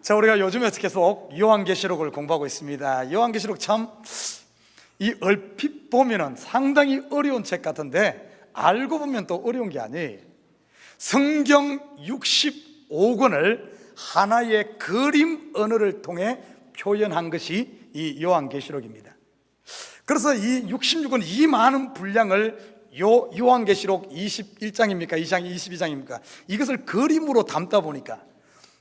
자, 우리가 요즘에 계속 요한계시록을 공부하고 있습니다. 요한계시록 참 이 얼핏 보면은 상당히 어려운 책 같은데 알고 보면 또 어려운 게 아니에요. 성경 65권을 하나의 그림 언어를 통해 표현한 것이 이 요한계시록입니다. 그래서 이 66권 이 많은 분량을 요한계시록 21장입니까? 2장 22장입니까? 이것을 그림으로 담다 보니까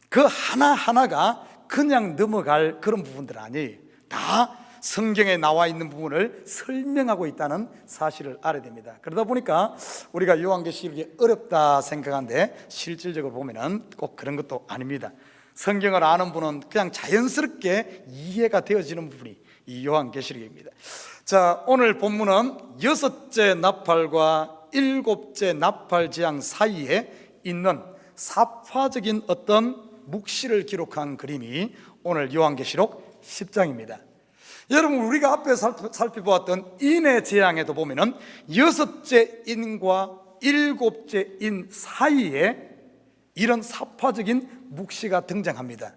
그 하나하나가 그냥 넘어갈 그런 부분들 아니에요. 다 성경에 나와 있는 부분을 설명하고 있다는 사실을 알아야 됩니다. 그러다 보니까 우리가 요한계시록이 어렵다 생각하는데 실질적으로 보면은 꼭 그런 것도 아닙니다. 성경을 아는 분은 그냥 자연스럽게 이해가 되어지는 부분이 이 요한계시록입니다. 자, 오늘 본문은 6째 나팔과 7째 나팔 재앙 사이에 있는 사파적인 어떤 묵시를 기록한 그림이 오늘 요한계시록 10장입니다. 여러분, 우리가 앞에 살펴보았던 인의 재앙에도 보면은 6째 인과 7째 인 사이에 이런 사파적인 묵시가 등장합니다.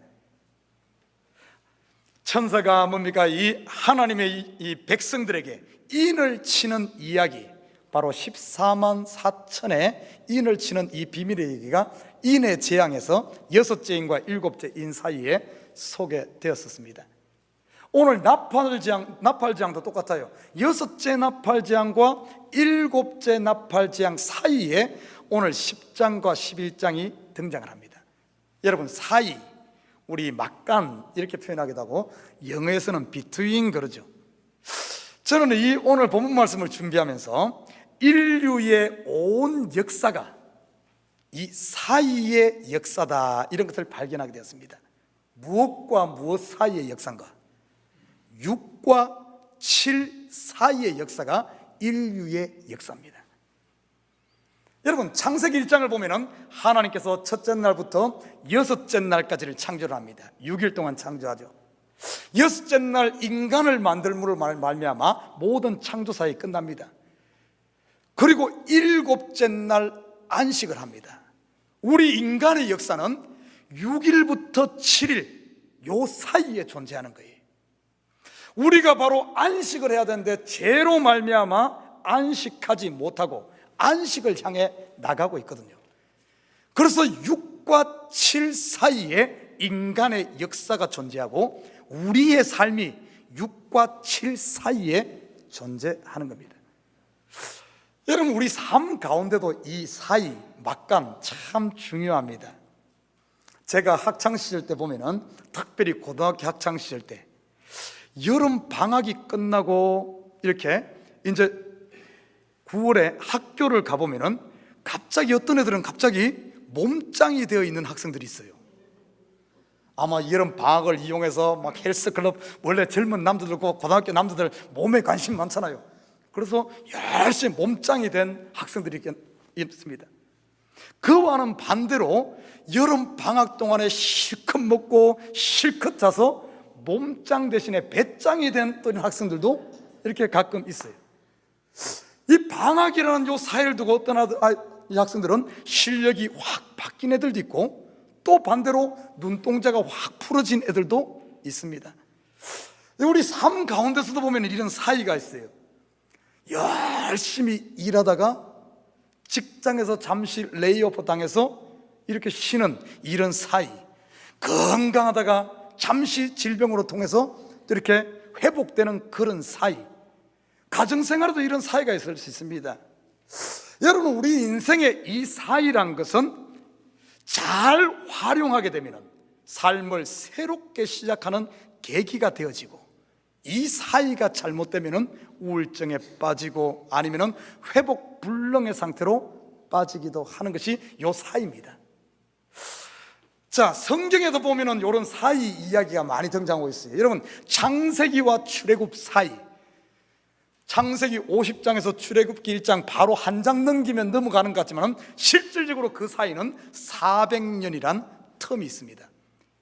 천사가 뭡니까? 이 하나님의 이 백성들에게 인을 치는 이야기, 바로 14만 4천의 인을 치는 이 비밀의 얘기가 인의 재앙에서 6째 인과 7째 인 사이에 소개되었었습니다. 오늘 나팔재앙도 똑같아요. 6째 나팔재앙과 7째 나팔재앙 사이에 오늘 10장과 11장이 등장을 합니다. 여러분, 사이, 우리 막간 이렇게 표현하기도 하고 영어에서는 between 그러죠. 저는 이 오늘 본문 말씀을 준비하면서 인류의 온 역사가 이 사이의 역사다, 이런 것을 발견하게 되었습니다. 무엇과 무엇 사이의 역사인가? 6과 7 사이의 역사가 인류의 역사입니다. 여러분, 창세기 1장을 보면은 하나님께서 첫째 날부터 6째 날까지를 창조를 합니다. 6일 동안 창조하죠. 6째 날 인간을 만들므로 말미암아 모든 창조사에 끝납니다. 그리고 7째 날 안식을 합니다. 우리 인간의 역사는 6일부터 7일 요 사이에 존재하는 거예요. 우리가 바로 안식을 해야 되는데 죄로 말미암아 안식하지 못하고 안식을 향해 나가고 있거든요. 그래서 6과 7 사이에 인간의 역사가 존재하고 우리의 삶이 6과 7 사이에 존재하는 겁니다. 여러분, 우리 삶 가운데도 이 사이, 막간 참 중요합니다. 제가 학창시절 때 보면은, 특별히 고등학교 학창시절 때 여름 방학이 끝나고 이렇게 이제 9월에 학교를 가보면은 갑자기 어떤 애들은 갑자기 몸짱이 되어 있는 학생들이 있어요. 아마 여름 방학을 이용해서 막 헬스클럽, 원래 젊은 남자들고 고등학교 남자들 몸에 관심 많잖아요. 그래서 열심히 몸짱이 된 학생들이 있습니다. 그와는 반대로 여름 방학 동안에 실컷 먹고 실컷 자서 몸짱 대신에 배짱이 된 또 학생들도 이렇게 가끔 있어요. 이 방학이라는 요 사이를 두고 어떤 이 학생들은 실력이 확 바뀐 애들도 있고, 또 반대로 눈동자가 확 풀어진 애들도 있습니다. 우리 삶 가운데서도 보면 이런 사이가 있어요. 열심히 일하다가 직장에서 잠시 레이오프 당해서 이렇게 쉬는 이런 사이, 건강하다가 잠시 질병으로 통해서 이렇게 회복되는 그런 사이, 가정생활에도 이런 사이가 있을 수 있습니다. 여러분, 우리 인생의 이 사이란 것은 잘 활용하게 되면 삶을 새롭게 시작하는 계기가 되어지고, 이 사이가 잘못되면 우울증에 빠지고 아니면 회복 불능의 상태로 빠지기도 하는 것이 이 사이입니다. 자, 성경에도 보면은 이런 사이 이야기가 많이 등장하고 있어요. 여러분, 창세기와 출애굽 사이, 창세기 50장에서 출애굽기 1장 바로 한 장 넘기면 넘어가는 것 같지만 실질적으로 그 사이는 400년이란 텀이 있습니다.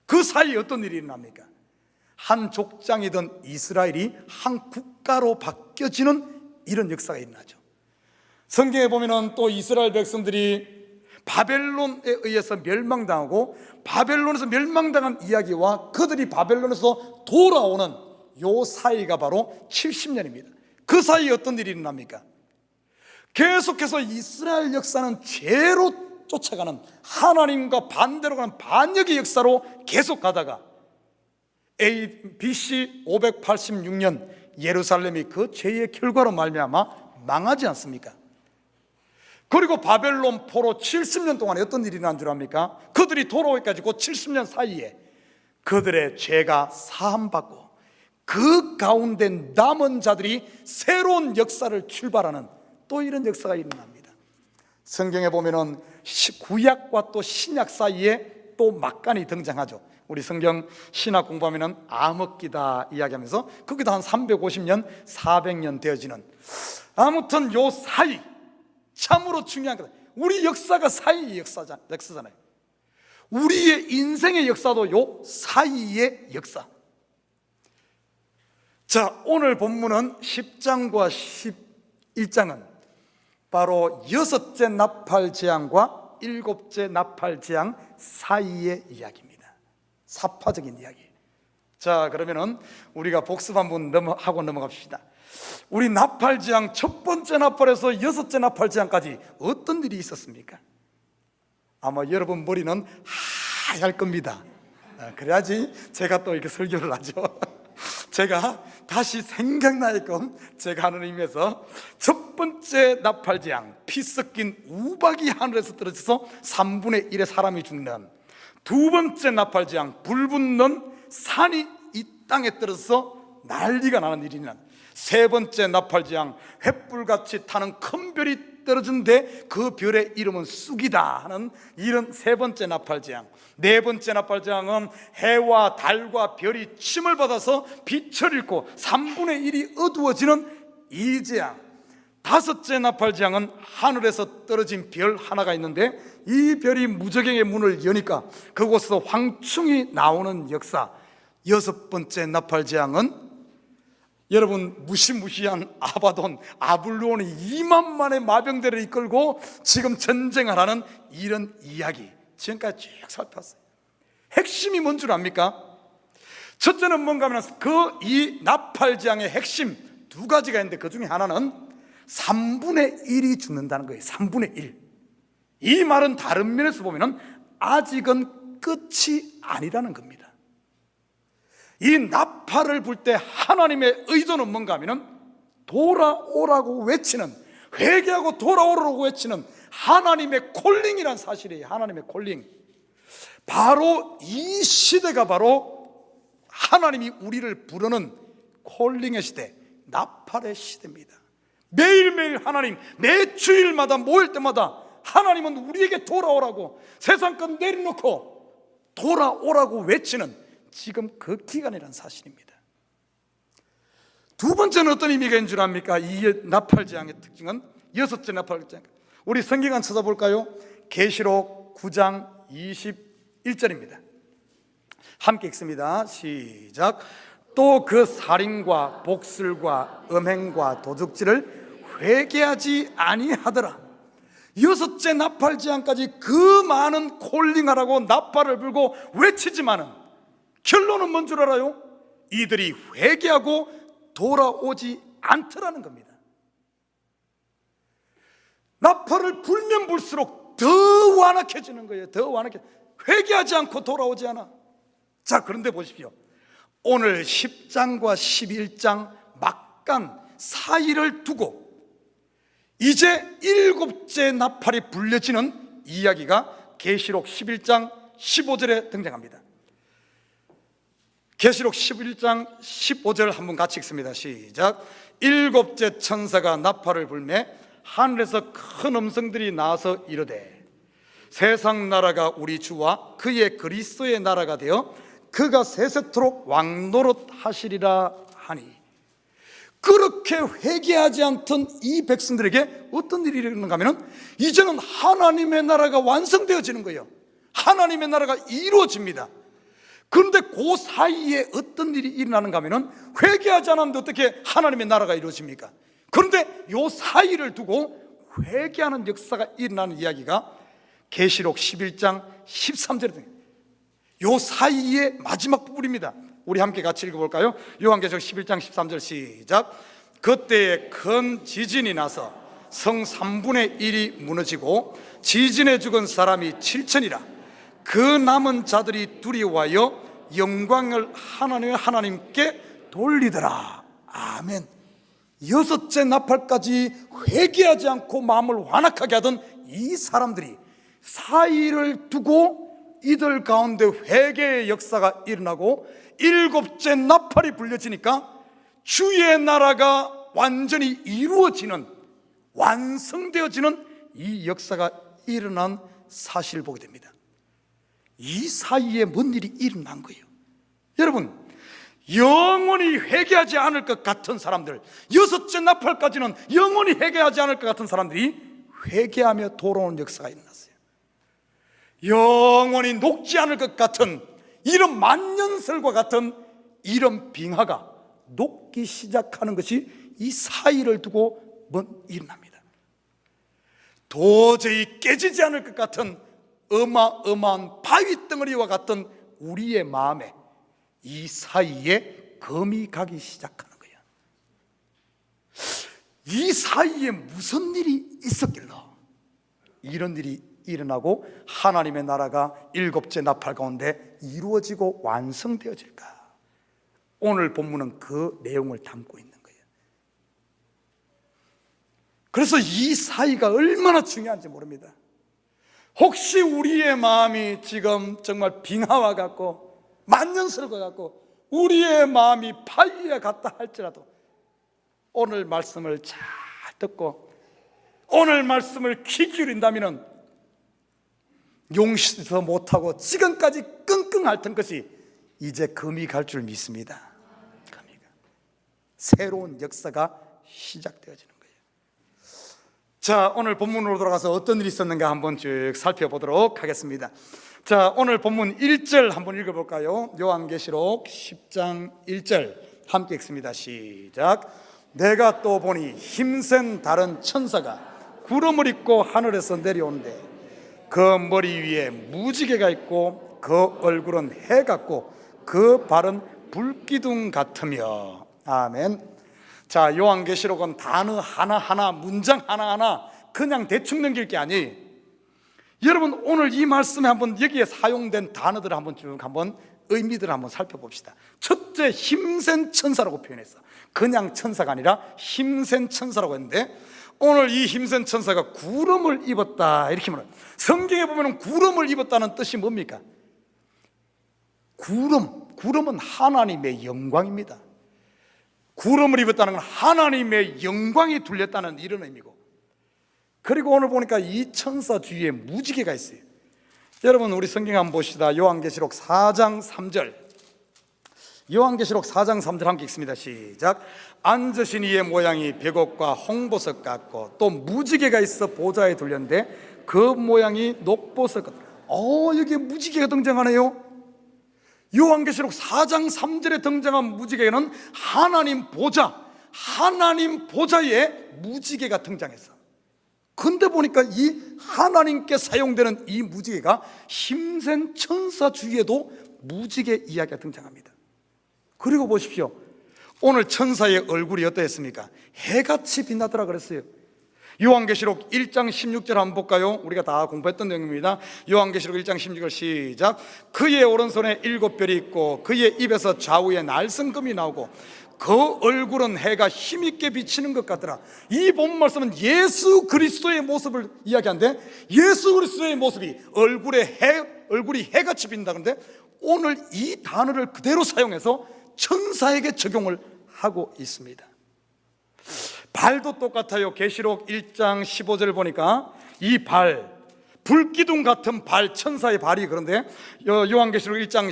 그 사이에 어떤 일이 일어납니까? 한 족장이던 이스라엘이 한 국가로 바뀌어지는 이런 역사가 일어나죠. 성경에 보면은 또 이스라엘 백성들이 바벨론에 의해서 멸망당하고 바벨론에서 멸망당한 이야기와 그들이 바벨론에서 돌아오는 요 사이가 바로 70년입니다. 그 사이에 어떤 일이 일어납니까? 계속해서 이스라엘 역사는 죄로 쫓아가는, 하나님과 반대로 가는 반역의 역사로 계속 가다가 BC 586년 예루살렘이 그 죄의 결과로 말미암아 망하지 않습니까? 그리고 바벨론 포로 70년 동안에 어떤 일이 난 줄 압니까? 그들이 돌아오기까지 그 70년 사이에 그들의 죄가 사함받고 그 가운데 남은 자들이 새로운 역사를 출발하는 또 이런 역사가 일어납니다. 성경에 보면은 구약과 또 신약 사이에 또 막간이 등장하죠. 우리 성경 신학 공부하면은 암흑기다 이야기하면서 거기도 한 350년, 400년 되어지는, 아무튼 요 사이 참으로 중요한 거다. 우리 역사가 사이의 역사잖아요. 우리의 인생의 역사도 요 사이의 역사. 자, 오늘 본문은 10장과 11장은 바로 6째 나팔 재앙과 7째 나팔 재앙 사이의 이야기입니다. 사파적인 이야기. 자, 그러면은 우리가 복습 한번 하고 넘어갑시다. 우리 나팔 재앙 첫 번째 나팔에서 6째 나팔 재앙까지 어떤 일이 있었습니까? 아마 여러분 머리는 하얄 겁니다. 그래야지 제가 또 이렇게 설교를 하죠. 제가 다시 생각나게끔 제가 하는 의미에서 첫 번째 나팔 재앙, 피 섞인 우박이 하늘에서 떨어져서 3분의 1의 사람이 죽는, 두 번째 나팔 재앙, 불 붙는 산이 이 땅에 떨어져서 난리가 나는 일이 난, 세 번째 나팔 재앙, 횃불같이 타는 큰 별이 떨어진데 그 별의 이름은 쑥이다 하는 이런 세 번째 나팔 재앙, 네 번째 나팔 재앙은 해와 달과 별이 침을 받아서 빛을 잃고 3분의 1이 어두워지는 이 재앙, 다섯째 나팔 재앙은 하늘에서 떨어진 별 하나가 있는데 이 별이 무저갱의 문을 여니까 그곳에서 황충이 나오는 역사. 여섯 번째 나팔 재앙은 여러분 무시무시한 아바돈, 아블론이 2만만의 마병대를 이끌고 지금 전쟁을 하는 이런 이야기 지금까지 쭉 살펴봤어요. 핵심이 뭔 줄 압니까? 첫째는 뭔가 하면 그 이 나팔 재앙의 핵심 두 가지가 있는데 그 중에 하나는 3분의 1이 죽는다는 거예요. 3분의 1. 이 말은 다른 면에서 보면 아직은 끝이 아니라는 겁니다. 이 나팔을 불 때 하나님의 의도는 뭔가 하면 돌아오라고 외치는, 회개하고 돌아오라고 외치는 하나님의 콜링이란 사실이에요. 하나님의 콜링. 바로 이 시대가 바로 하나님이 우리를 부르는 콜링의 시대, 나팔의 시대입니다. 매일매일 하나님, 매 주일마다 모일 때마다 하나님은 우리에게 돌아오라고, 세상 것 내려놓고 돌아오라고 외치는 지금 그 기간이라는 사실입니다. 두 번째는 어떤 의미가 있는 줄 압니까? 이 나팔 재앙의 특징은, 여섯째 나팔 재앙, 우리 성경 한 찾아볼까요? 계시록 9장 21절입니다. 함께 읽습니다. 시작. 또 그 살인과 복술과 음행과 도둑질을 회개하지 아니하더라. 여섯째 나팔 재앙까지 그 많은 콜링하라고 나팔을 불고 외치지만은 결론은 뭔 줄 알아요? 이들이 회개하고 돌아오지 않더라는 겁니다. 나팔을 불면 불수록 더 완악해지는 거예요. 더 완악해. 회개하지 않고 돌아오지 않아. 자, 그런데 보십시오. 오늘 10장과 11장 막간 사이를 두고 이제 7째 나팔이 불려지는 이야기가 계시록 11장 15절에 등장합니다. 계시록 11장 15절 한번 같이 읽습니다. 시작. 7째 천사가 나팔을 불매 하늘에서 큰 음성들이 나와서 이르되 세상 나라가 우리 주와 그의 그리스도의 나라가 되어 그가 세세토록 왕노릇 하시리라 하니, 그렇게 회개하지 않던 이 백성들에게 어떤 일이 일어나는가 하면 이제는 하나님의 나라가 완성되어지는 거예요. 하나님의 나라가 이루어집니다. 그런데 그 사이에 어떤 일이 일어나는가 하면 회개하지 않았는데 어떻게 하나님의 나라가 이루어집니까? 그런데 이 사이를 두고 회개하는 역사가 일어나는 이야기가 계시록 11장 13절에 요 사이의 마지막 부분입니다. 우리 함께 같이 읽어볼까요? 요한계시록 11장 13절 시작. 그때에 큰 지진이 나서 성 3분의 1이 무너지고 지진에 죽은 사람이 7천이라. 그 남은 자들이 두려워하여 영광을 하나님께 돌리더라. 아멘. 여섯째 나팔까지 회개하지 않고 마음을 완악하게 하던 이 사람들이 사이를 두고 이들 가운데 회개의 역사가 일어나고 일곱째 나팔이 불려지니까 주의 나라가 완전히 이루어지는, 완성되어지는 이 역사가 일어난 사실을 보게 됩니다. 이 사이에 뭔 일이 일어난 거예요. 여러분, 영원히 회개하지 않을 것 같은 사람들, 여섯째 나팔까지는 영원히 회개하지 않을 것 같은 사람들이 회개하며 돌아오는 역사가 일어났어요. 영원히 녹지 않을 것 같은 이런 만년설과 같은 이런 빙하가 녹기 시작하는 것이 이 사이를 두고 일어납니다. 도저히 깨지지 않을 것 같은 어마어마한 바위 덩어리와 같은 우리의 마음에 이 사이에 금이 가기 시작하는 거예요. 이 사이에 무슨 일이 있었길래 이런 일이 일어나고 하나님의 나라가 일곱째 나팔 가운데 이루어지고 완성되어질까? 오늘 본문은 그 내용을 담고 있는 거예요. 그래서 이 사이가 얼마나 중요한지 모릅니다. 혹시 우리의 마음이 지금 정말 빙하와 같고 만년설과 같고 우리의 마음이 바위에 같다 할지라도 오늘 말씀을 잘 듣고 오늘 말씀을 귀 기울인다면 용서도 못하고 지금까지 끙끙 앓던 것이 이제 금이 갈 줄 믿습니다. 새로운 역사가 시작되어지는 거예요. 자, 오늘 본문으로 돌아가서 어떤 일이 있었는가 한번 쭉 살펴보도록 하겠습니다. 자, 오늘 본문 1절 한번 읽어볼까요? 요한계시록 10장 1절 함께 읽습니다. 시작. 내가 또 보니 힘센 다른 천사가 구름을 입고 하늘에서 내려오는데 그 머리 위에 무지개가 있고 그 얼굴은 해 같고 그 발은 불기둥 같으며. 아멘. 자, 요한계시록은 단어 하나하나, 문장 하나하나 그냥 대충 넘길 게 아니에요. 여러분, 오늘 이 말씀에 한번 여기에 사용된 단어들을 한번 쭉 의미들을 한번 살펴봅시다. 첫째, 힘센 천사라고 표현했어. 그냥 천사가 아니라 힘센 천사라고 했는데 오늘 이 힘센 천사가 구름을 입었다 이렇게 말해요. 성경에 보면 구름을 입었다는 뜻이 뭡니까? 구름은 하나님의 영광입니다. 구름을 입었다는 건 하나님의 영광이 둘렸다는 이런 의미고, 그리고 오늘 보니까 이 천사 주위에 무지개가 있어요. 여러분, 우리 성경 한번 봅시다. 요한계시록 4장 3절. 요한계시록 4장 3절 함께 읽습니다. 시작. 앉으신 이의 모양이 벽옥과 홍보석 같고 또 무지개가 있어 보좌에 둘렸는데 그 모양이 녹보석 같다. 여기에 무지개가 등장하네요. 요한계시록 4장 3절에 등장한 무지개는 하나님 보좌에 무지개가 등장했어. 근데 보니까 이 하나님께 사용되는 이 무지개가 힘센 천사 주위에도 무지개 이야기가 등장합니다. 그리고 보십시오. 오늘 천사의 얼굴이 어떠했습니까? 해같이 빛나더라 그랬어요. 요한계시록 1장 16절 한번 볼까요? 우리가 다 공부했던 내용입니다. 요한계시록 1장 16절 시작. 그의 오른손에 7별이 있고 그의 입에서 좌우에 날성금이 나오고 그 얼굴은 해가 힘있게 비치는 것 같더라. 이 본 말씀은 예수 그리스도의 모습을 이야기하는데 예수 그리스도의 모습이 얼굴이 해같이 빛난다. 그런데 오늘 이 단어를 그대로 사용해서 천사에게 적용을 하고 있습니다. 발도 똑같아요. 계시록 1장 15절 보니까 이 발, 불기둥 같은 발, 천사의 발이, 그런데 요한계시록 1장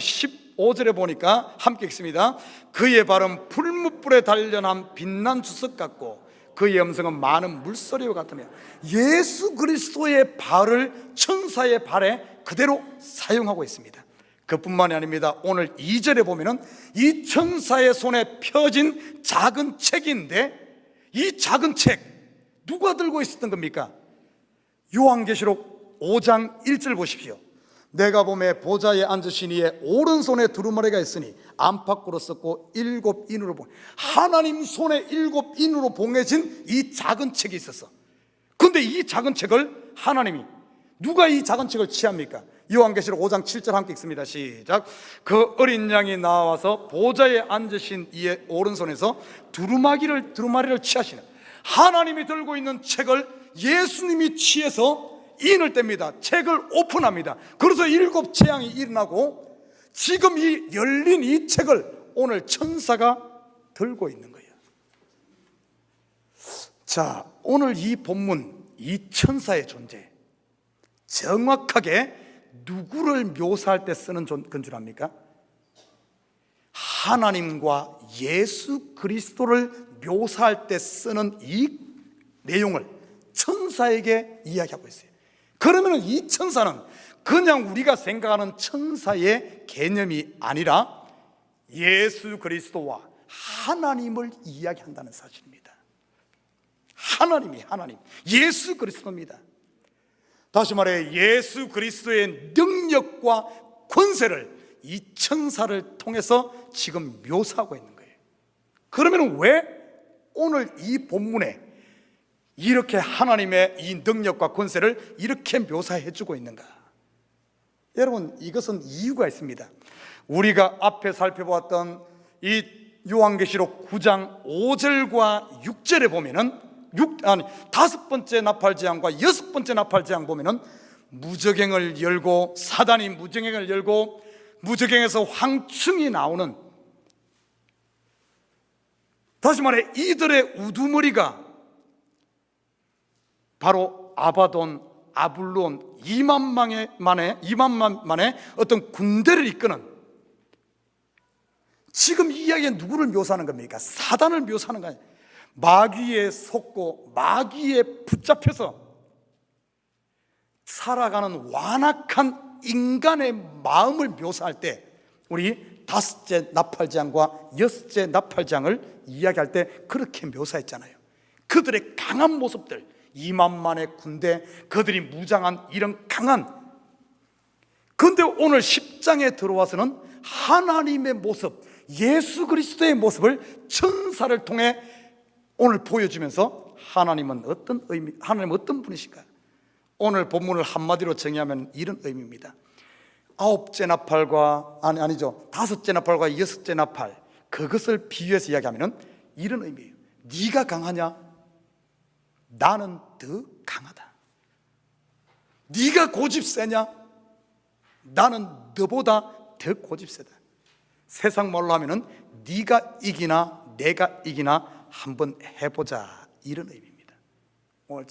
15절에 보니까 함께 읽습니다. 그의 발은 풀무불에 단련한 빛난 주석 같고 그의 음성은 많은 물소리와 같으며. 예수 그리스도의 발을 천사의 발에 그대로 사용하고 있습니다. 그뿐만이 아닙니다. 오늘 2절에 보면은 이 천사의 손에 펴진 작은 책인데 이 작은 책 누가 들고 있었던 겁니까? 요한계시록 5장 1절 보십시오. 내가 보매 보좌에 앉으신 이의 오른손에 두루마리가 있으니 안팎으로 썼고 7인으로 봉. 하나님 손에 7인으로 봉해진 이 작은 책이 있었어. 근데 이 작은 책을 하나님이, 누가 이 작은 책을 취합니까? 요한계시록 5장 7절 함께 읽습니다. 시작. 그 어린 양이 나와서 보좌에 앉으신 이의 오른손에서 두루마리를 취하시는, 하나님이 들고 있는 책을 예수님이 취해서 인을 뗍니다. 책을 오픈합니다. 그래서 7 재앙이 일어나고 지금 이 열린 이 책을 오늘 천사가 들고 있는 거예요. 자, 오늘 이 본문, 이 천사의 존재, 정확하게 누구를 묘사할 때 쓰는 건 줄 압니까? 하나님과 예수 그리스도를 묘사할 때 쓰는 이 내용을 천사에게 이야기하고 있어요. 그러면 이 천사는 그냥 우리가 생각하는 천사의 개념이 아니라 예수 그리스도와 하나님을 이야기한다는 사실입니다. 하나님, 예수 그리스도입니다. 다시 말해 예수 그리스도의 능력과 권세를 이 천사를 통해서 지금 묘사하고 있는 거예요. 그러면 왜 오늘 이 본문에 이렇게 하나님의 이 능력과 권세를 이렇게 묘사해 주고 있는가? 여러분, 이것은 이유가 있습니다. 우리가 앞에 살펴보았던 이 요한계시록 9장 5절과 6절에 보면은 5번째 나팔재앙과 6번째 나팔재앙 보면은 무저갱을 열고, 사단이 무저갱을 열고 무저갱에서 황충이 나오는, 다시 말해 이들의 우두머리가 바로 아바돈, 아블론 2만 만의 어떤 군대를 이끄는, 지금 이 이야기는 누구를 묘사하는 겁니까? 사단을 묘사하는 거예요. 마귀에 속고 마귀에 붙잡혀서 살아가는 완악한 인간의 마음을 묘사할 때 우리 5째 나팔장과 6째 나팔장을 이야기할 때 그렇게 묘사했잖아요. 그들의 강한 모습들, 2만만의 군대, 그들이 무장한 이런 강한. 그런데 오늘 10장에 들어와서는 하나님의 모습, 예수 그리스도의 모습을 천사를 통해 오늘 보여주면서 하나님은 어떤 분이신가? 오늘 본문을 한마디로 정의하면 이런 의미입니다. 9째 나팔과 아니죠 5째 나팔과 6째 나팔, 그것을 비유해서 이야기하면 이런 의미예요. 네가 강하냐? 나는 더 강하다. 네가 고집세냐? 나는 너보다 더 고집세다. 세상 말로 하면은 네가 이기나 내가 이기나 한번 해보자, 이런 의미입니다. 오늘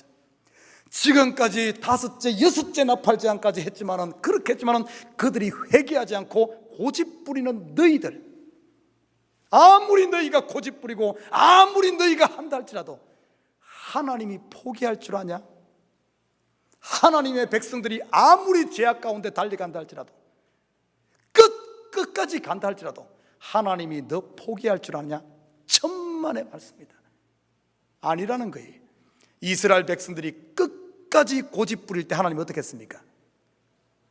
지금까지 5째, 6째 나팔재앙까지 했지만은, 그렇게 했지만은 그들이 회개하지 않고 고집 부리는 너희들, 아무리 너희가 고집 부리고 아무리 너희가 한다 할지라도 하나님이 포기할 줄 아냐? 하나님의 백성들이 아무리 죄악 가운데 달려간다 할지라도, 끝까지 간다 할지라도 하나님이 너 포기할 줄 아냐? 천만의 말씀입니다. 아니라는 거예요. 이스라엘 백성들이 끝까지 고집 부릴 때 하나님이 어떻게 했습니까?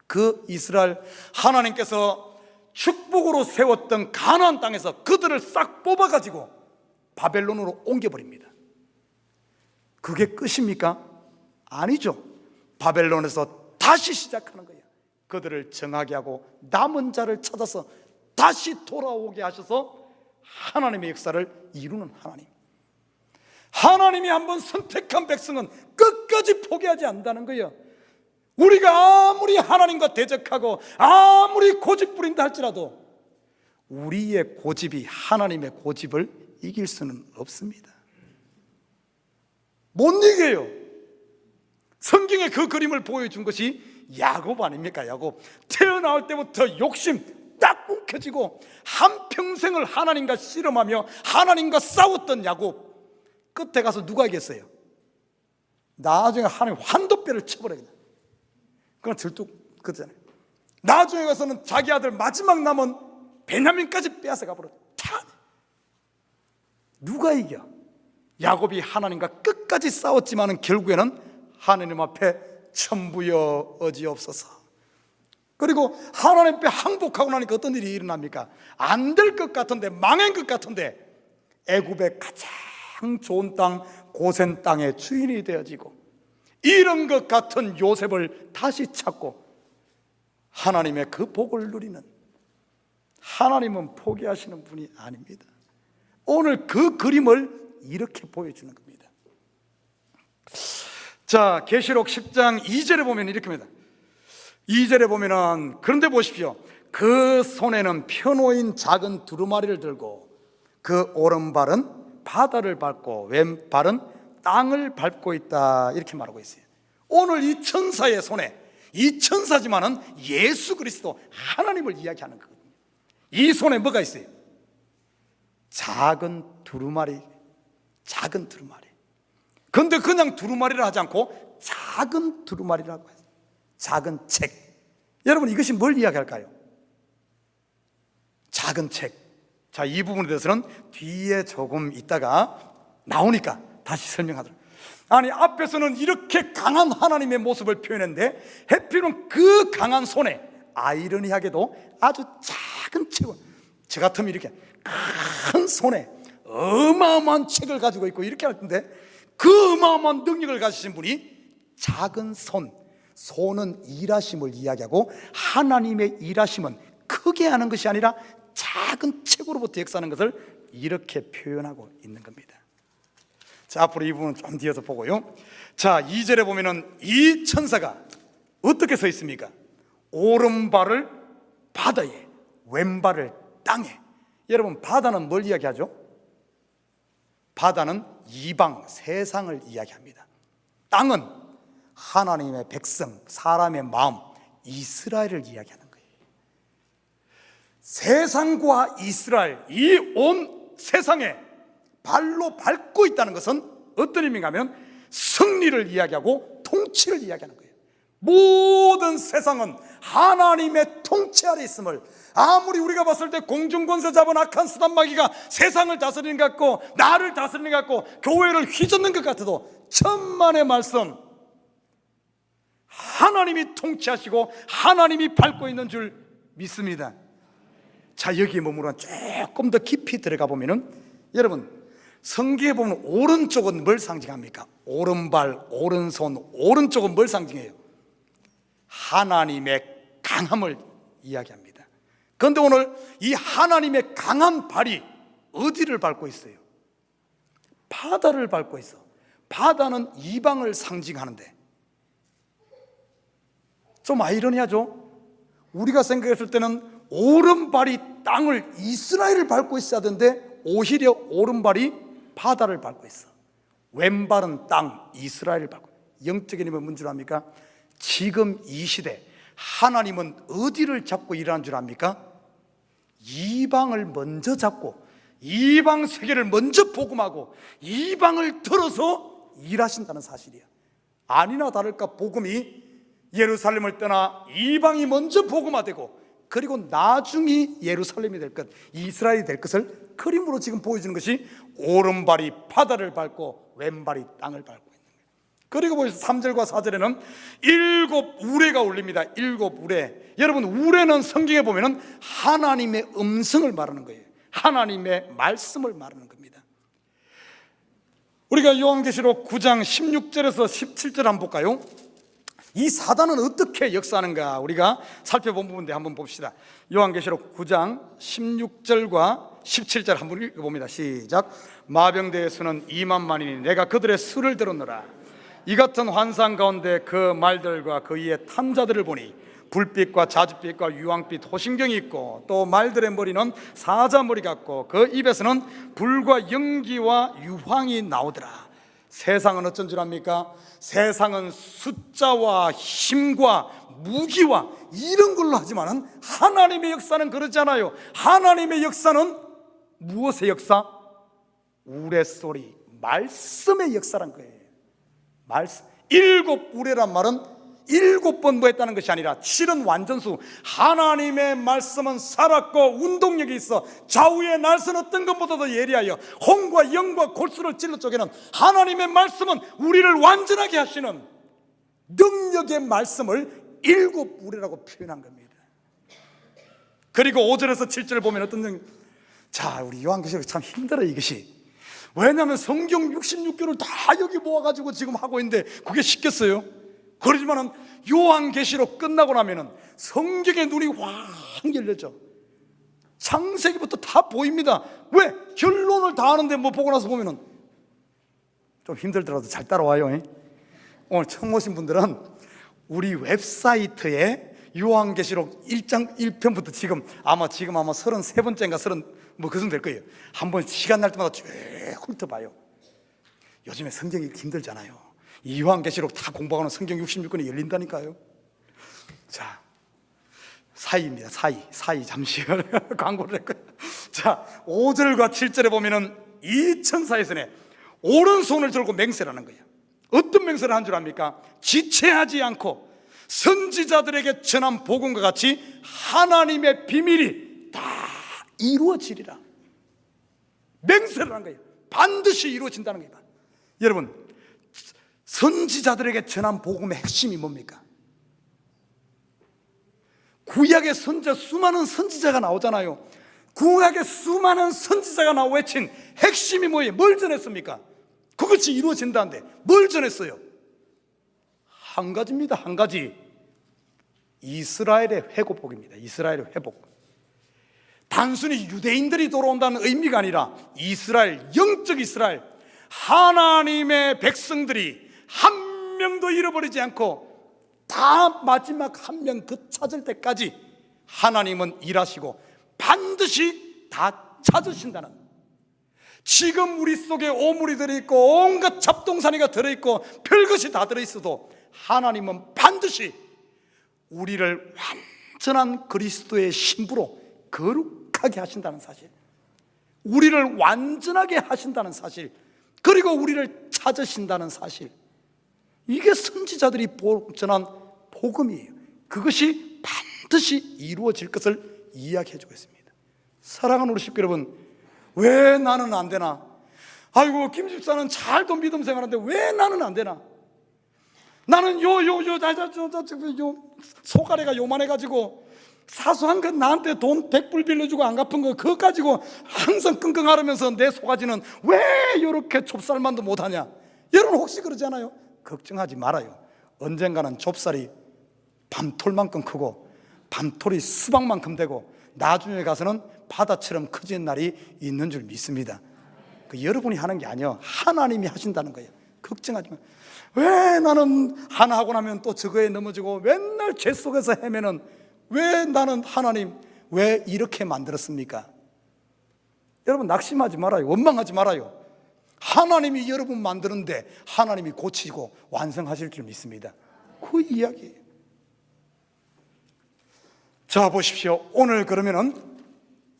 그 이스라엘, 하나님께서 축복으로 세웠던 가나안 땅에서 그들을 싹 뽑아가지고 바벨론으로 옮겨버립니다. 그게 끝입니까? 아니죠. 바벨론에서 다시 시작하는 거예요. 그들을 정하게 하고 남은 자를 찾아서 다시 돌아오게 하셔서 하나님의 역사를 이루는 하나님. 하나님이 한번 선택한 백성은 끝까지 포기하지 않는다는 거예요. 우리가 아무리 하나님과 대적하고 아무리 고집 부린다 할지라도 우리의 고집이 하나님의 고집을 이길 수는 없습니다. 못 이겨요. 성경에 그 그림을 보여준 것이 야곱 아닙니까? 야곱 태어나올 때부터 욕심 딱 움켜쥐고 한평생을 하나님과 씨름하며 하나님과 싸웠던 야곱, 끝에 가서 누가 이겼어요? 나중에 하나님 환도뼈를 쳐버려요. 그건 절뚝 그잖아요. 나중에 가서는 자기 아들 마지막 남은 베냐민까지 빼앗아 가버려. 누가 이겨? 야곱이 하나님과 끝까지 싸웠지만은 결국에는 하나님 앞에 천부여 어지옵소서. 그리고 하나님 앞에 항복하고 나니까 어떤 일이 일어납니까? 안 될 것 같은데, 망한 것 같은데 애굽의 가장 좋은 땅 고센 땅의 주인이 되어지고, 이런 것 같은 요셉을 다시 찾고 하나님의 그 복을 누리는, 하나님은 포기하시는 분이 아닙니다. 오늘 그 그림을 이렇게 보여주는 겁니다. 자, 계시록 10장 2절에 보면 이렇게 합니다. 2절에 보면은, 그런데 보십시오. 그 손에는 펴놓인 작은 두루마리를 들고 그 오른발은 바다를 밟고 왼발은 땅을 밟고 있다, 이렇게 말하고 있어요. 오늘 이 천사의 손에, 이 천사지만은 예수 그리스도 하나님을 이야기하는 거거든요. 이 손에 뭐가 있어요? 작은 두루마리. 작은 두루마리. 그런데 그냥 두루마리를 하지 않고 작은 두루마리라고 해요. 작은 책. 여러분, 이것이 뭘 이야기할까요? 작은 책. 자, 이 부분에 대해서는 뒤에 조금 있다가 나오니까 다시 설명하도록. 아니, 앞에서는 이렇게 강한 하나님의 모습을 표현했는데 해필은 그 강한 손에 아이러니하게도 아주 작은 책을, 저 같으면 이렇게 큰 손에 어마어마한 책을 가지고 있고 이렇게 할 텐데, 그 어마어마한 능력을 가지신 분이 작은 손, 손은 일하심을 이야기하고 하나님의 일하심은 크게 하는 것이 아니라 작은 책으로부터 역사하는 것을 이렇게 표현하고 있는 겁니다. 자, 앞으로 이 부분은 좀 뒤에서 보고요. 자, 2절에 보면은 이 천사가 어떻게 서 있습니까? 오른발을 바다에, 왼발을 땅에. 여러분, 바다는 뭘 이야기하죠? 바다는 이방, 세상을 이야기합니다. 땅은 하나님의 백성, 사람의 마음, 이스라엘을 이야기하는 거예요. 세상과 이스라엘, 이 온 세상에 발로 밟고 있다는 것은 어떤 의미인가 하면 승리를 이야기하고 통치를 이야기하는 거예요. 모든 세상은 하나님의 통치 아래 있음을, 아무리 우리가 봤을 때 공중권세 잡은 악한 수단마귀가 세상을 다스리는 것 같고 나를 다스리는 것 같고 교회를 휘젓는 것 같아도 천만의 말씀, 하나님이 통치하시고 하나님이 밟고 있는 줄 믿습니다. 자, 여기에 머무르면 조금 더 깊이 들어가 보면은, 여러분, 성경에 보면 오른쪽은 뭘 상징합니까? 오른발, 오른손, 오른쪽은 뭘 상징해요? 하나님의 강함을 이야기합니다. 그런데 오늘 이 하나님의 강한 발이 어디를 밟고 있어요? 바다를 밟고 있어. 바다는 이방을 상징하는데, 좀 아이러니하죠? 우리가 생각했을 때는 오른발이 땅을, 이스라엘을 밟고 있어야 되는데 오히려 오른발이 바다를 밟고 있어. 왼발은 땅, 이스라엘을 밟고. 영적인 힘은 뭔 줄 압니까? 지금 이 시대 하나님은 어디를 잡고 일하는 줄 압니까? 이방을 먼저 잡고 이방 세계를 먼저 복음하고 이방을 들어서 일하신다는 사실이야. 아니나 다를까 복음이 예루살렘을 떠나 이방이 먼저 복음화되고, 그리고 나중에 예루살렘이 될 것, 이스라엘이 될 것을 그림으로 지금 보여주는 것이 오른발이 바다를 밟고 왼발이 땅을 밟고 있는 거예요. 그리고 보시죠, 3절과 4절에는 7 우레가 울립니다. 7 우레. 여러분, 우레는 성경에 보면은 하나님의 음성을 말하는 거예요. 하나님의 말씀을 말하는 겁니다. 우리가 요한계시록 9장 16절에서 17절 한번 볼까요? 이 사단은 어떻게 역사하는가 우리가 살펴본 부분인데 한번 봅시다. 요한계시록 9장 16절과 17절 한번 읽어봅니다. 시작. 마병대의 수는 2만만이니 내가 그들의 수를 들었노라. 이 같은 환상 가운데 그 말들과 그 위에 탄 자들을 보니 불빛과 자줏빛과 유황빛 호심경이 있고, 또 말들의 머리는 사자머리 같고 그 입에서는 불과 연기와 유황이 나오더라. 세상은 어쩐 줄 압니까? 세상은 숫자와 힘과 무기와 이런 걸로 하지만은 하나님의 역사는 그렇지 않아요. 하나님의 역사는 무엇의 역사? 우레소리, 말씀의 역사란 거예요. 말씀. 7 우레란 말은 7번 뭐 했다는 것이 아니라 7은 완전수. 하나님의 말씀은 살았고 운동력이 있어. 좌우의 날선 어떤 것보다도 예리하여 홍과 영과 골수를 찔러 쪼개는 하나님의 말씀은 우리를 완전하게 하시는 능력의 말씀을 일곱 우리라고 표현한 겁니다. 그리고 5절에서 7절을 보면 어떤 능 자, 우리 요한계시록 참 힘들어요, 이것이. 왜냐하면 성경 66교를 다 여기 모아가지고 지금 하고 있는데 그게 쉽겠어요? 그러지만은 요한계시록 끝나고 나면은 성경의 눈이 확 열려져. 창세기부터 다 보입니다. 왜? 결론을 다 아는데 뭐 보고 나서 보면은 좀 힘들더라도 잘 따라와요. 오늘 처음 오신 분들은 우리 웹사이트에 요한계시록 1장 1편부터 지금 아마 33번째인가 30 뭐 그 정도 될 거예요. 한번 시간 날 때마다 쭉 훑어봐요. 요즘에 성경이 힘들잖아요. 이 요한계시록 다 공부하고는 성경 66권이 열린다니까요. 자, 사이입니다. 사이 잠시 광고를 했고요. 자, 5절과 7절에 보면은 이 천사의 오른손을 들고 맹세라는 거예요. 어떤 맹세를 한 줄 압니까? 지체하지 않고 선지자들에게 전한 복음과 같이 하나님의 비밀이 다 이루어지리라. 맹세를 한 거예요. 반드시 이루어진다는 거예요. 여러분, 선지자들에게 전한 복음의 핵심이 뭡니까? 구약의 선지자, 수많은 선지자가 나오잖아요. 구약의 수많은 선지자가 나오고 외친 핵심이 뭐예요? 뭘 전했습니까? 그것이 이루어진다는데 뭘 전했어요? 한 가지입니다. 한 가지. 이스라엘의 회복복입니다. 이스라엘의 회복. 단순히 유대인들이 돌아온다는 의미가 아니라 이스라엘, 영적 이스라엘, 하나님의 백성들이 한 명도 잃어버리지 않고 다 마지막 한 명 그 찾을 때까지 하나님은 일하시고 반드시 다 찾으신다는, 지금 우리 속에 오물이 들어있고 온갖 잡동사니가 들어있고 별것이 다 들어있어도 하나님은 반드시 우리를 완전한 그리스도의 신부로 거룩하게 하신다는 사실, 우리를 완전하게 하신다는 사실, 그리고 우리를 찾으신다는 사실, 이게 선지자들이 전한 복음이에요. 그것이 반드시 이루어질 것을 이야기해 주고 있습니다. 사랑하는 우리 식구 여러분, 왜 나는 안 되나? 아이고, 김 집사는 잘도 믿음 생활하는데 왜 나는 안 되나? 나는 소가래가 요만해가지고 사소한 것 나한테 돈 100불 빌려주고 안 갚은 거 그거 가지고 항상 끙끙 앓으면서 내 소가지는 왜 이렇게 좁쌀만도 못하냐? 여러분 혹시 그러지 않아요? 걱정하지 말아요. 언젠가는 좁쌀이 밤톨만큼 크고 밤톨이 수박만큼 되고 나중에 가서는 바다처럼 커지는 날이 있는 줄 믿습니다. 그 여러분이 하는 게 아니에요. 하나님이 하신다는 거예요. 걱정하지 마. 왜 나는 하나 하고 나면 또 저거에 넘어지고 맨날 죄 속에서 헤매는, 왜 나는 하나님 왜 이렇게 만들었습니까? 여러분 낙심하지 말아요. 원망하지 말아요. 하나님이 여러분 만드는데 하나님이 고치고 완성하실 줄 믿습니다. 그 이야기예요. 자, 보십시오. 오늘 그러면은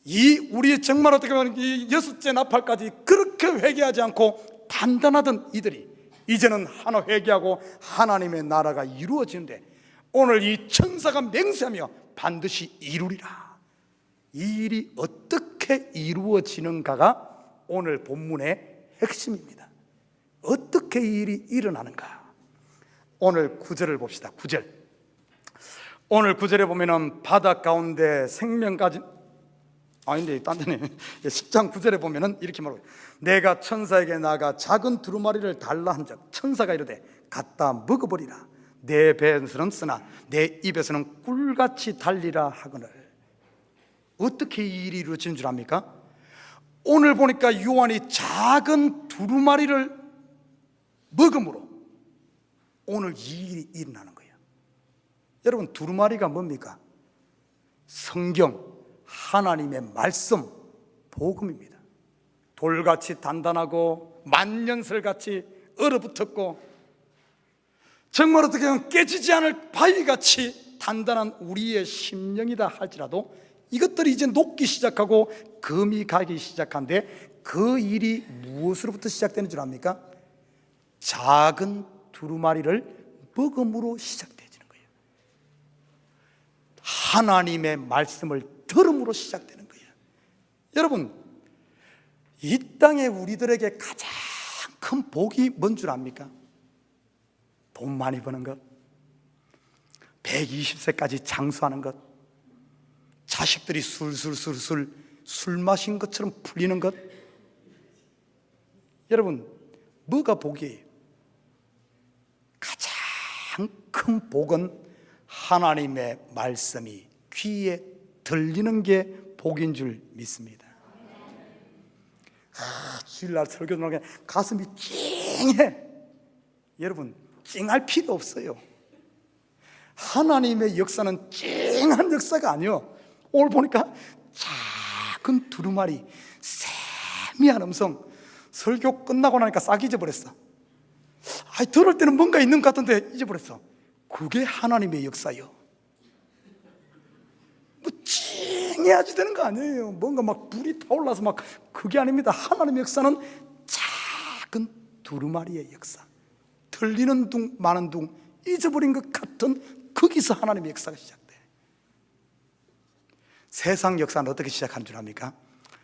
이 우리 정말 어떻게 보면 이 6째 나팔까지 그렇게 회개하지 않고 단단하던 이들이 이제는 하나 회개하고 하나님의 나라가 이루어지는데, 오늘 이 천사가 맹세하며 반드시 이루리라. 이 일이 어떻게 이루어지는가가 오늘 본문의 핵심입니다. 어떻게 이 일이 일어나는가? 오늘 9절을 봅시다. 9절. 오늘 9절에 보면은 바다 가운데 생명까지, 아닌데 딴 데네. 10장 9절에 보면은 이렇게 말하고, 내가 천사에게 나가 작은 두루마리를 달라 한즉 천사가 이르되 갖다 먹어버리라. 내 배에서는 쓰나 내 입에서는 꿀같이 달리라 하거늘. 어떻게 이 일이 이루어진 줄 압니까? 오늘 보니까 요한이 작은 두루마리를 먹음으로 오늘 이 일이 일어나는 거예요. 여러분, 두루마리가 뭡니까? 성경, 하나님의 말씀, 복음입니다. 돌같이 단단하고 만년설같이 얼어붙었고 정말 어떻게 보면 깨지지 않을 바위같이 단단한 우리의 심령이다 할지라도 이것들이 이제 녹기 시작하고 금이 가기 시작한데, 그 일이 무엇으로부터 시작되는 줄 압니까? 작은 두루마리를 먹음으로 시작되어지는 거예요. 하나님의 말씀을 들음으로 시작되는 거예요. 여러분, 이 땅에 우리들에게 가장 큰 복이 뭔 줄 압니까? 돈 많이 버는 것, 120세까지 장수하는 것, 자식들이 술술술술 술 마신 것처럼 풀리는 것. 여러분, 뭐가 복이에요? 가장 큰 복은 하나님의 말씀이 귀에 들리는 게 복인 줄 믿습니다. 주일날 설교 들으면 가슴이 찡해. 여러분, 찡할 필요 없어요. 하나님의 역사는 찡한 역사가 아니요, 오늘 보니까 작은 두루마리, 세미한 음성. 설교 끝나고 나니까 싹 잊어버렸어. 들을 때는 뭔가 있는 것 같은데 잊어버렸어. 그게 하나님의 역사요. 뭐 찡해야지 되는 거 아니에요. 뭔가 막 불이 타올라서 막, 그게 아닙니다. 하나님의 역사는 작은 두루마리의 역사. 들리는 둥 마는 둥 잊어버린 것 같은, 거기서 하나님의 역사가 시작돼. 세상 역사는 어떻게 시작한 줄 압니까?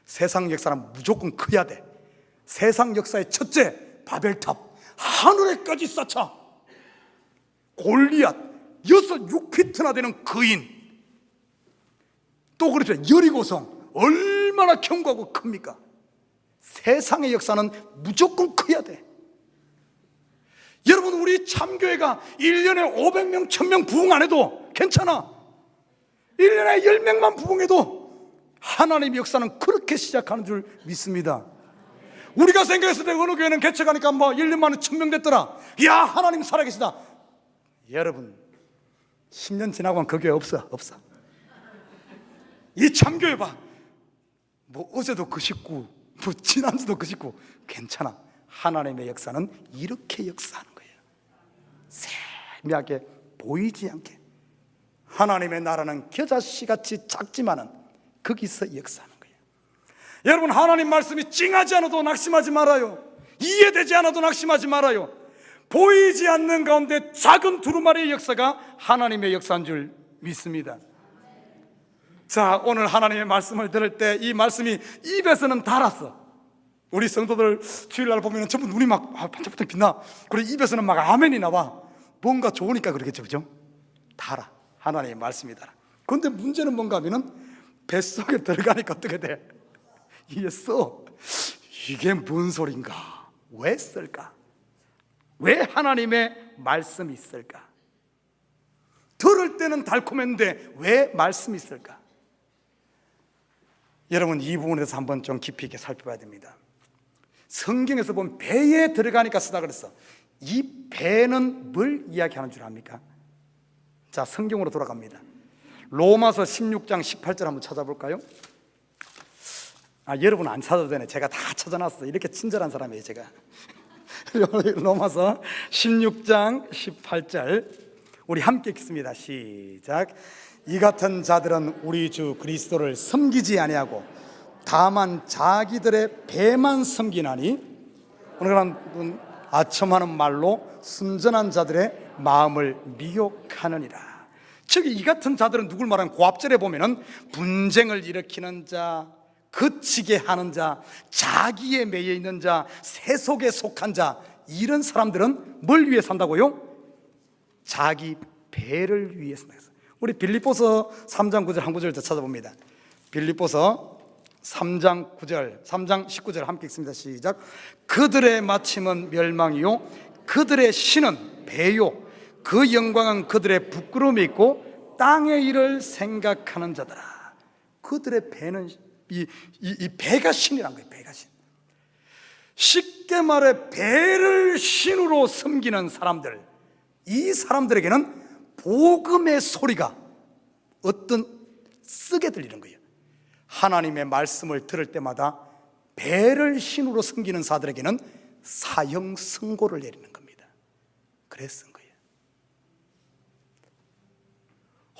세상 역사는 무조건 커야 돼. 세상 역사의 첫째, 바벨탑, 하늘에까지 쌓자. 골리앗, 6피트나 되는 거인. 또 그렇죠, 여리고성, 얼마나 견고하고 큽니까? 세상의 역사는 무조건 커야 돼. 여러분, 우리 참교회가 1년에 500명, 1000명 부흥 안 해도 괜찮아. 1년에 10명만 부흥해도 하나님의 역사는 그렇게 시작하는 줄 믿습니다. 우리가 생각했을 때 어느 교회는 개척하니까 뭐 1년 만에 1000명 됐더라. 이야, 하나님 살아계시다. 여러분, 10년 지나고 그 교회 없어. 이 참교회 봐. 뭐 어제도 그 식구, 뭐 지난주도 그 식구. 괜찮아. 하나님의 역사는 이렇게 역사하는 거예요. 세미하게, 보이지 않게. 하나님의 나라는 겨자씨같이 작지만은 거기서 역사하는 거예요. 여러분, 하나님 말씀이 찡하지 않아도 낙심하지 말아요. 이해되지 않아도 낙심하지 말아요. 보이지 않는 가운데 작은 두루마리의 역사가 하나님의 역사인 줄 믿습니다. 자, 오늘 하나님의 말씀을 들을 때 이 말씀이 입에서는 달았어. 우리 성도들 주일날 보면 전부 눈이 막 반짝반짝 빛나. 그리고 입에서는 막 아멘이 나와. 뭔가 좋으니까 그러겠죠, 그죠? 달아. 하나님의 말씀이 달아. 그런데 문제는 뭔가 하면은 뱃속에 들어가니까 어떻게 돼? 이게 써. 이게 뭔 소린가? 왜 쓸까? 왜 하나님의 말씀이 있을까? 들을 때는 달콤했는데 왜 말씀이 있을까? 여러분, 이 부분에 대해서 한번 좀 깊이 있게 살펴봐야 됩니다. 성경에서 보면 배에 들어가니까 쓰다 그랬어. 이 배는 뭘 이야기하는 줄 압니까? 자, 성경으로 돌아갑니다. 로마서 16장 18절 한번 찾아볼까요? 여러분 안 찾아도 되네. 제가 다 찾아놨어. 이렇게 친절한 사람이에요, 제가. 로마서 16장 18절 우리 함께 읽습니다. 시작. 이 같은 자들은 우리 주 그리스도를 섬기지 아니하고 다만 자기들의 배만 섬기나니, 오늘은 아첨하는 말로 순전한 자들의 마음을 미혹하느니라. 즉, 이 같은 자들은 누굴 말하는, 고합절에 보면은 분쟁을 일으키는 자, 그치게 하는 자, 자기에 매여 있는 자, 세속에 속한 자, 이런 사람들은 뭘 위해 산다고요? 자기 배를 위해 산다. 우리 빌립보서 3장 9절 한 구절 더 찾아봅니다. 빌립보서 3장 9절, 3장 19절 함께 읽습니다. 시작. 그들의 마침은 멸망이요 그들의 신은 배요 그 영광은 그들의 부끄러움이 있고 땅의 일을 생각하는 자들아. 그들의 배는 이 배가 신이란 거예요. 배가 신. 쉽게 말해 배를 신으로 섬기는 사람들, 이 사람들에게는 복음의 소리가 어떤 쓰게 들리는 거예요. 하나님의 말씀을 들을 때마다 배를 신으로 섬기는 자들에게는 사형 선고를 내리는 겁니다. 그래서 쓴 거예요.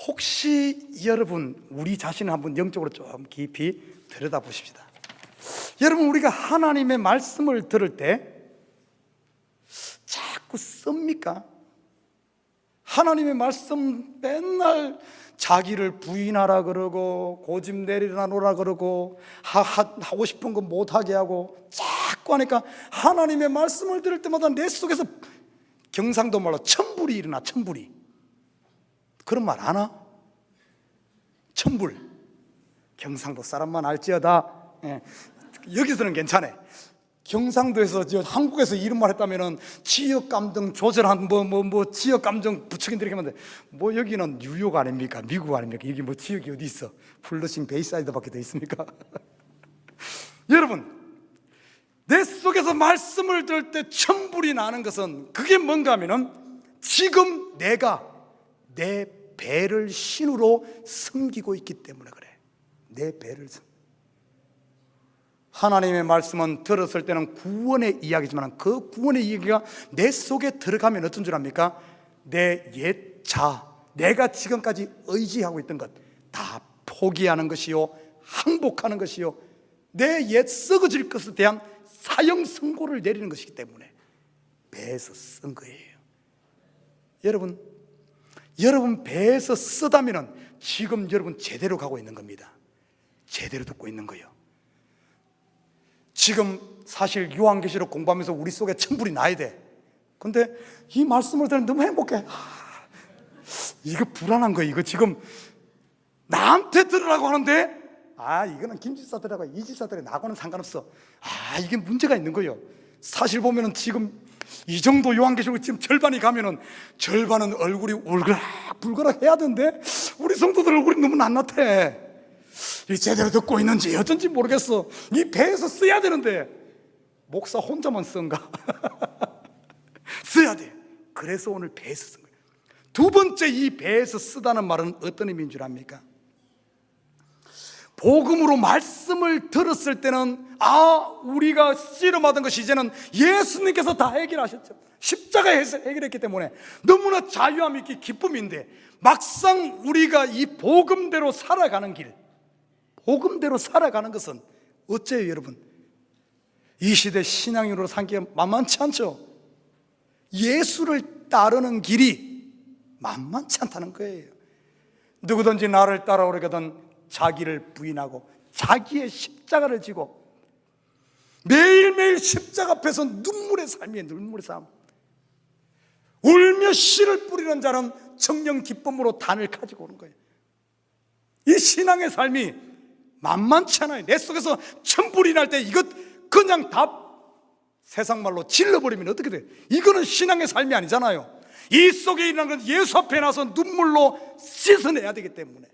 혹시 여러분, 우리 자신을 한번 영적으로 좀 깊이 들여다보십시다. 여러분, 우리가 하나님의 말씀을 들을 때 자꾸 씁니까? 하나님의 말씀 맨날 자기를 부인하라 그러고 고집 내리라 놓으라 그러고 하고 싶은 거 못하게 하고 자꾸 하니까 하나님의 말씀을 들을 때마다 내 속에서 경상도 말로 천불이 일어나. 천불이. 그런 말 안 하? 천불. 경상도 사람만 알지어다. 예. 여기서는 괜찮아. 경상도에서 한국에서 이런 말 했다면은 지역 감정 조절한 지역 감정 부추긴들 이렇게 하면 돼. 뭐 여기는 뉴욕 아닙니까? 미국 아닙니까? 여기 뭐 지역이 어디 있어? 플러싱 베이사이드밖에 더 있습니까? 여러분, 내 속에서 말씀을 들을 때 천불이 나는 것은 그게 뭔가 하면은 지금 내가 내 배를 신으로 섬기고 있기 때문에 그래. 내 배를 하나님의 말씀은 들었을 때는 구원의 이야기지만 그 구원의 이야기가 내 속에 들어가면 어떤 줄 압니까? 내 옛 자, 내가 지금까지 의지하고 있던 것 다 포기하는 것이요, 항복하는 것이요, 내 옛 썩어질 것에 대한 사형 선고를 내리는 것이기 때문에 배에서 쓴 거예요. 여러분 배에서 쓰다면은 지금 여러분 제대로 가고 있는 겁니다. 제대로 듣고 있는 거예요. 지금 사실 요한계시록 공부하면서 우리 속에 천불이 나야 돼. 근데 이 말씀을 들으면 너무 행복해. 이거 불안한 거예요. 이거 지금 나한테 들으라고 하는데 이거는 김집사들하고 이집사들이 나하고는 상관없어. 이게 문제가 있는 거예요. 사실 보면은 지금 이 정도 요한계시록 지금 절반이 가면은 절반은 얼굴이 울그락불그락 해야 되는데 우리 성도들 얼굴이 너무 낱낱해. 이 제대로 듣고 있는지 어쩐지 모르겠어. 이 배에서 써야 되는데 목사 혼자만 쓴가? 써야 돼. 그래서 오늘 배에서 쓴 거예요. 두 번째, 이 배에서 쓰다는 말은 어떤 의미인 줄 압니까? 복음으로 말씀을 들었을 때는 우리가 씨름하던 것이 이제는 예수님께서 다 해결하셨죠. 십자가에서 해결했기 때문에 너무나 자유함이 있기 기쁨인데, 막상 우리가 이 복음대로 살아가는 길, 복음대로 살아가는 것은 어째요 여러분? 이 시대 신앙인으로 산게 만만치 않죠. 예수를 따르는 길이 만만치 않다는 거예요. 누구든지 나를 따라오려거든 자기를 부인하고 자기의 십자가를 지고 매일매일 십자가 앞에서 눈물의 삶이에요. 눈물의 삶. 울며 씨를 뿌리는 자는 정령 기쁨으로 단을 가지고 오는 거예요. 이 신앙의 삶이 만만치 않아요. 내 속에서 천불이 날 때 이것 그냥 다 세상 말로 질러버리면 어떻게 돼요? 이거는 신앙의 삶이 아니잖아요. 이 속에 있는 건 예수 앞에 나서 눈물로 씻어내야 되기 때문에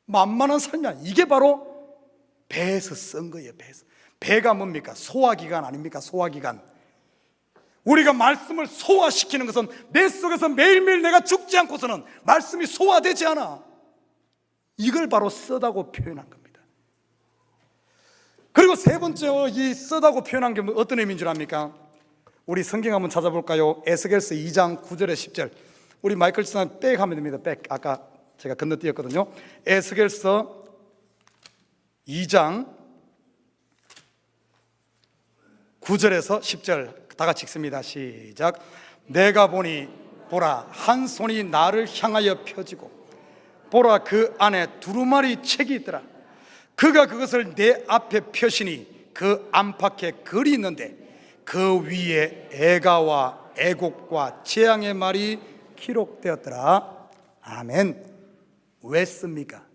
만만한 삶이 아니에요. 이게 바로 배에서 쓴 거예요. 배에서. 배가 뭡니까? 소화기관 아닙니까? 소화기관. 우리가 말씀을 소화시키는 것은 내 속에서 매일매일 내가 죽지 않고서는 말씀이 소화되지 않아. 이걸 바로 쓰다고 표현한 겁니다. 그리고 세 번째, 이 쓰다고 표현한 게 어떤 의미인 줄 압니까? 우리 성경 한번 찾아볼까요? 에스겔서 2장 9절에 10절. 우리 마이클 씨는 백 하면 됩니다. 백. 아까 제가 건너뛰었거든요. 에스겔서 2장 9절에서 10절 다 같이 읽습니다. 시작. 내가 보니 보라, 한 손이 나를 향하여 펴지고 보라, 그 안에 두루마리 책이 있더라. 그가 그것을 내 앞에 펴시니 그 안팎에 글이 있는데 그 위에 애가와 애곡과 재앙의 말이 기록되었더라. 아멘. 왜 씁니까?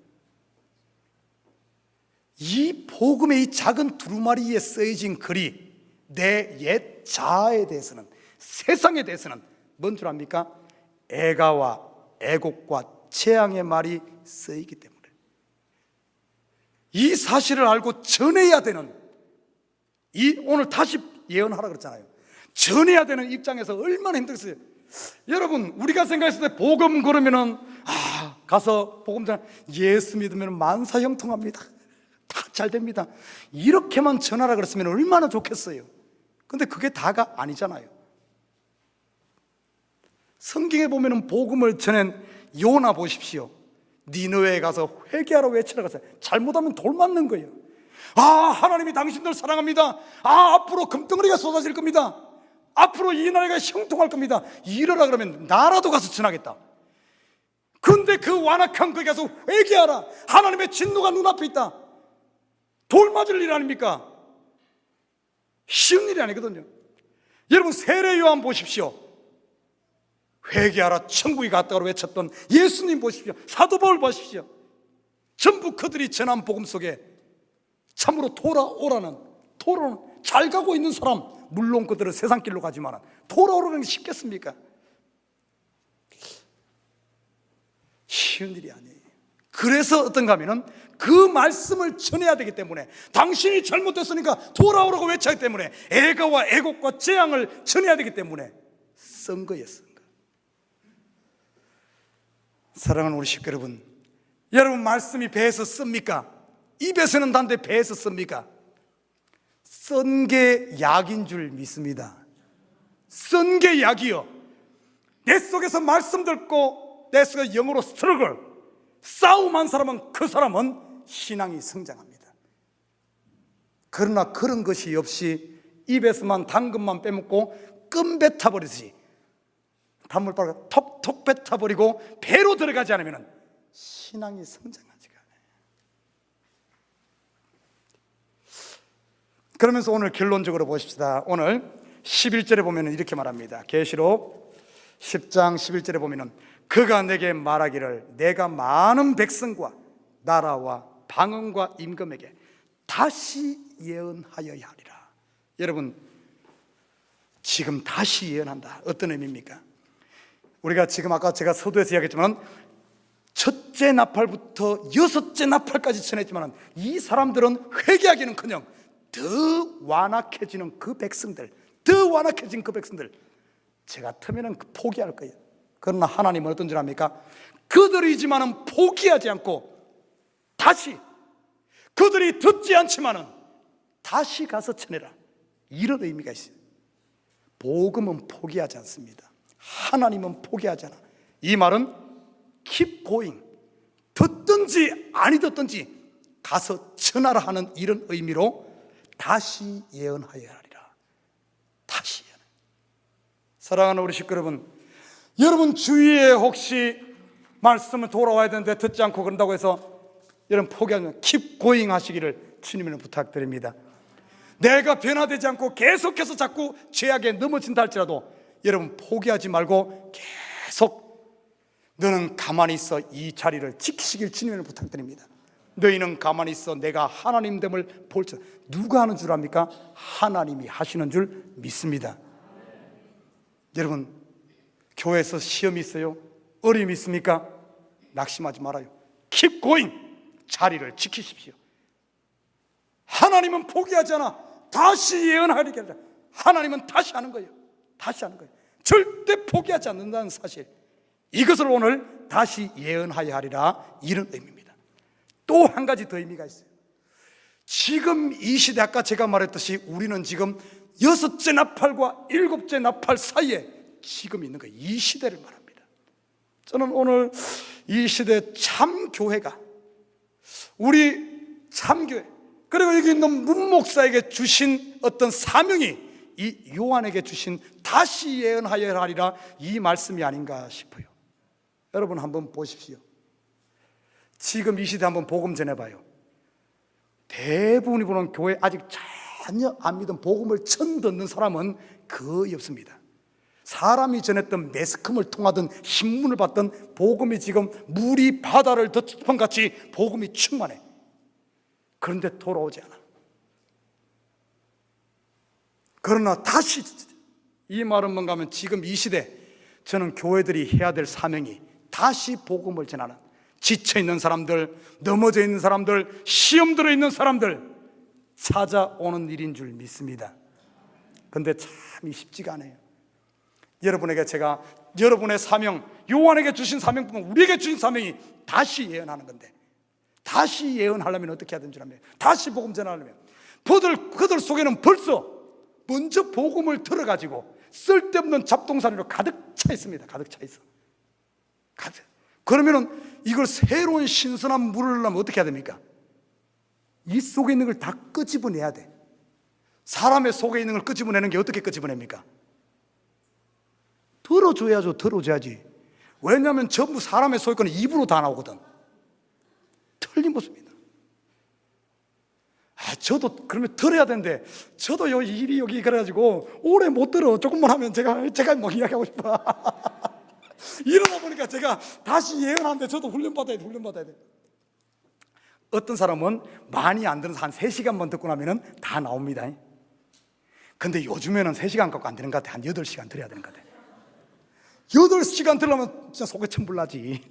이 복음의 이 작은 두루마리에 쓰여진 글이 내 옛 자아에 대해서는, 세상에 대해서는 뭔 줄 압니까? 애가와 애곡과 재앙의 말이 쓰이기 때문에 이 사실을 알고 전해야 되는, 오늘 다시 예언하라 그랬잖아요. 전해야 되는 입장에서 얼마나 힘들었어요. 여러분, 우리가 생각했을 때 복음 그러면은 가서 복음 전 예수 믿으면 만사 형통합니다. 다 잘 됩니다. 이렇게만 전하라 그랬으면 얼마나 좋겠어요. 근데 그게 다가 아니잖아요. 성경에 보면은 복음을 전한 요나 보십시오. 니느웨에 가서 회개하러 외치러 갔어요. 잘못하면 돌 맞는 거예요. 하나님이 당신들 사랑합니다. 앞으로 금덩어리가 쏟아질 겁니다. 앞으로 이 나라가 형통할 겁니다. 이러라 그러면 나라도 가서 전하겠다. 근데 그 완악한 거기 가서 회개하라. 하나님의 진노가 눈앞에 있다. 돌 맞을 일 아닙니까? 쉬운 일이 아니거든요. 여러분, 세례 요한 보십시오. 회개하라 천국이 가까우로 외쳤던 예수님 보십시오. 사도 바울 보십시오. 전부 그들이 전한 복음 속에 참으로 돌아오라는, 잘 가고 있는 사람, 물론 그들은 세상 길로 가지만 돌아오라는 게 쉽겠습니까? 쉬운 일이 아니에요. 그래서 어떤가 하면은 그 말씀을 전해야 되기 때문에, 당신이 잘못됐으니까 돌아오라고 외쳐야 하기 때문에, 애가와 애곡과 재앙을 전해야 되기 때문에 쓴 거예요, 쓴 거. 사랑하는 우리 식구 여러분, 여러분 말씀이 배에서 씁니까? 입에서는 단데 배에서 씁니까? 쓴 게 약인 줄 믿습니다. 쓴 게 약이요. 내 속에서 말씀 듣고 내 속에 영으로 스트러글, 싸움한 사람은 그 사람은 신앙이 성장합니다. 그러나 그런 것이 없이 입에서만 당근만 빼먹고 끔 뱉어버리듯이 단물바가 톡톡 뱉어버리고 배로 들어가지 않으면 신앙이 성장하지가 않아요. 그러면서 오늘 결론적으로 보십시다. 오늘 11절에 보면 이렇게 말합니다. 계시록 10장 11절에 보면 그가 내게 말하기를 내가 많은 백성과 나라와 방언과 임금에게 다시 예언하여야 하리라. 여러분, 지금 다시 예언한다. 어떤 의미입니까? 우리가 지금 아까 제가 서두에서 이야기했지만 첫째 나팔부터 여섯째 나팔까지 전했지만 이 사람들은 회개하기는커녕 더 완악해지는 그 백성들, 제 같으면 포기할 거예요. 그러나 하나님은 어떤 줄 압니까? 그들이지만은 포기하지 않고 다시, 그들이 듣지 않지만은 다시 가서 전해라. 이런 의미가 있어요. 복음은 포기하지 않습니다. 하나님은 포기하지 않아. 이 말은 keep going, 듣든지 아니 듣든지 가서 전하라 하는 이런 의미로 다시 예언하여야 하리라. 다시 예언. 사랑하는 우리 식구 여러분, 여러분 주위에 혹시 말씀을 돌아와야 되는데 듣지 않고 그런다고 해서 여러분 포기하면 keep going 하시기를 주님을 부탁드립니다. 내가 변화되지 않고 계속해서 자꾸 죄악에 넘어진다 할지라도 여러분 포기하지 말고 계속 너는 가만히 있어 이 자리를 지키시길 주님을 부탁드립니다. 너희는 가만히 있어 내가 하나님 됨을 볼지. 누가 하는 줄 압니까? 하나님이 하시는 줄 믿습니다. 여러분 교회에서 시험이 있어요? 어려움이 있습니까? 낙심하지 말아요. Keep going. 자리를 지키십시오. 하나님은 포기하지 않아. 다시 예언하리게 하라. 하나님은 다시 하는 거예요. 다시 하는 거예요. 절대 포기하지 않는다는 사실, 이것을 오늘 다시 예언하여 하리라, 이런 의미입니다. 또 한 가지 더 의미가 있어요. 지금 이 시대, 아까 제가 말했듯이 우리는 지금 여섯째 나팔과 일곱째 나팔 사이에 지금 있는 거예요. 이 시대를 말합니다. 저는 오늘 이 시대 참교회가, 우리 참교회, 그리고 여기 있는 문목사에게 주신 어떤 사명이 이 요한에게 주신 다시 예언하여야 하리라, 이 말씀이 아닌가 싶어요. 여러분 한번 보십시오. 지금 이 시대 한번 복음 전해봐요. 대부분이 보는 교회 아직 전혀 안 믿은, 복음을 처음 듣는 사람은 거의 없습니다. 사람이 전했던 매스컴을 통하던 신문을 봤던 복음이 지금 물이 바다를 덮은 같이 복음이 충만해. 그런데 돌아오지 않아. 그러나 다시, 이 말은 뭔가 하면 지금 이 시대 저는 교회들이 해야 될 사명이 다시 복음을 전하는, 지쳐있는 사람들, 넘어져 있는 사람들, 시험 들어있는 사람들 찾아오는 일인 줄 믿습니다. 그런데 참 쉽지가 않아요. 여러분에게 제가 여러분의 사명, 요한에게 주신 사명뿐만 우리에게 주신 사명이 다시 예언하는 건데, 다시 예언하려면 어떻게 해야 되는 줄 압니까? 다시 복음 전하려면 그들 속에는 벌써 먼저 복음을 들어가지고 쓸데없는 잡동사니로 가득 차 있습니다. 가득 차 있어. 가득. 그러면은 이걸 새로운 신선한 물을 넣으면 어떻게 해야 됩니까? 이 속에 있는 걸 다 끄집어내야 돼. 사람의 속에 있는 걸 끄집어내는 게 어떻게 끄집어냅니까? 들어줘야죠. 들어줘야지. 왜냐하면 전부 사람의 속에 거는 입으로 다 나오거든. 틀림없습니다. 저도 그러면 들어야 되는데, 저도 입이 여기 그래가지고 오래 못 들어. 조금만 하면 제가 뭐 이야기하고 싶어. 이러다 보니까 제가 다시 예언하는데 저도 훈련받아야 돼. 어떤 사람은 많이 안 들어서 한 3시간만 듣고 나면 다 나옵니다. 근데 요즘에는 3시간 갖고 안 되는 것 같아. 한 8시간 들어야 되는 것 같아. 8시간 들으려면 진짜 속에 천불 나지.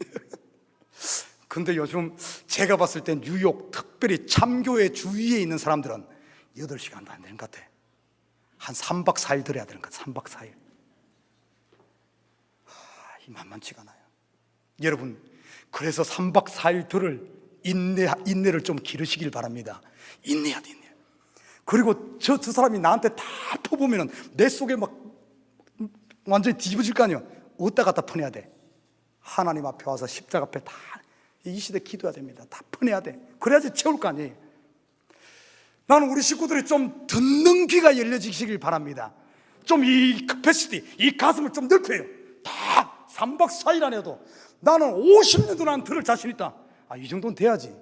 근데 요즘 제가 봤을 땐 뉴욕, 특별히 참교회 주위에 있는 사람들은 8시간도 안 되는 것 같아. 한 3박 4일 들어야 되는 것 같아. 3박 4일. 이 만만치가 않아요. 여러분, 그래서 3박 4일 들을 인내를 좀 기르시길 바랍니다. 인내해야 돼. 그리고 저 사람이 나한테 다 퍼보면 내 속에 막 완전히 뒤집어질 거 아니에요. 어디다 갖다 퍼내야 돼? 하나님 앞에 와서 십자가 앞에 다 이 시대 기도해야 됩니다. 다 퍼내야 돼. 그래야지 채울 거 아니에요. 나는 우리 식구들이 좀 듣는 귀가 열려지시길 바랍니다. 좀 이 캐패시티, 이 가슴을 좀 넓혀요. 다 3박 4일 안 해도 나는 50년도 난 들을 자신 있다. 이 정도는 돼야지.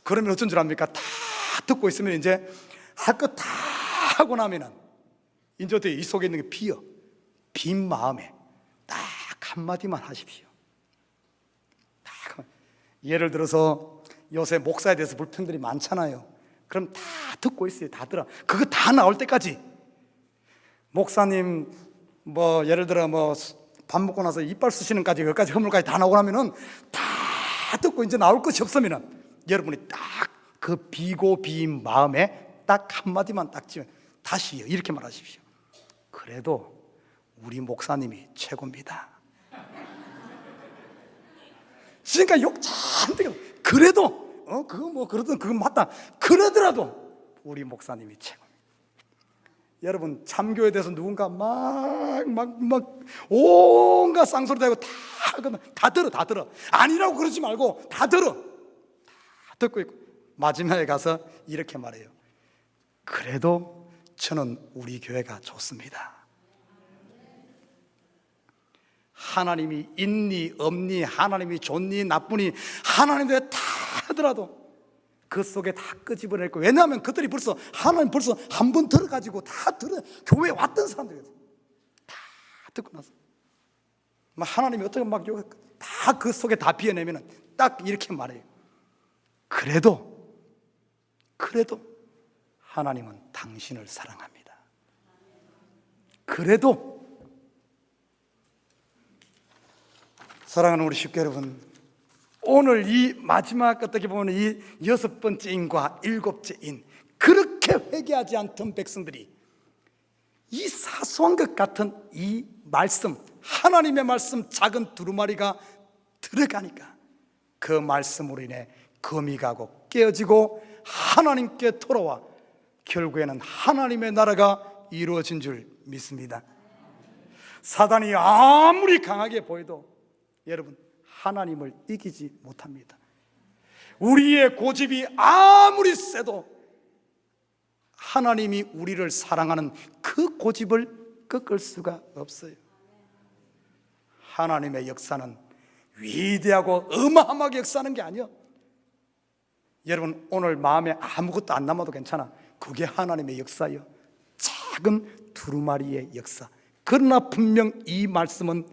그러면 어쩐 줄 압니까? 다 듣고 있으면 이제 할 거 다 하고 나면은 이제 어떻게 이 속에 있는 게 비어. 빈 마음에 딱 한마디만 하십시오. 예를 들어서 요새 목사에 대해서 불평들이 많잖아요. 그럼 다 듣고 있어요. 다 들어. 그거 다 나올 때까지. 목사님 뭐 예를 들어 뭐 밥 먹고 나서 이빨 쑤시는까지 그까지 허물까지 다 나오고 나면은 다 듣고 이제 나올 것이 없으면은 여러분이 딱 그 비고 빈 마음에 딱 한마디만 딱 지면 다시요 이렇게 말하십시오. 그래도 우리 목사님이 최고입니다. 그러니까 욕 잔뜩. 그래도 그거 뭐 그러든 그건 맞다. 그러더라도 우리 목사님이 최고입니다. 여러분 참교에 대해서 누군가 막 온갖 쌍소리 대고 다 들어. 아니라고 그러지 말고 다 들어. 다 듣고 있고 마지막에 가서 이렇게 말해요. 그래도 저는 우리 교회가 좋습니다. 하나님이 있니 없니, 하나님이 좋니 나쁘니 하나님에 다 하더라도 그 속에 다 끄집어낼 거예요. 왜냐하면 그들이 하나님 벌써 한 번 들어가지고 다 교회에 왔던 사람들이에요. 다 듣고 나서 하나님이 어떻게 막 다 그 속에 다 비워내면 딱 이렇게 말해요. 그래도 하나님은 당신을 사랑합니다. 그래도 사랑하는 우리 식구 여러분, 오늘 이 마지막 어떻게 보면 이 6번째 인과 7째 인, 그렇게 회개하지 않던 백성들이 이 사소한 것 같은 이 말씀, 하나님의 말씀 작은 두루마리가 들어가니까 그 말씀으로 인해 금이 가고 깨어지고 하나님께 돌아와 결국에는 하나님의 나라가 이루어진 줄 믿습니다. 사단이 아무리 강하게 보여도 여러분 하나님을 이기지 못합니다. 우리의 고집이 아무리 세도 하나님이 우리를 사랑하는 그 고집을 꺾을 수가 없어요. 하나님의 역사는 위대하고 어마어마하게 역사하는 게 아니에요. 여러분 오늘 마음에 아무것도 안 남아도 괜찮아. 그게 하나님의 역사예요. 작은 두루마리의 역사. 그러나 분명 이 말씀은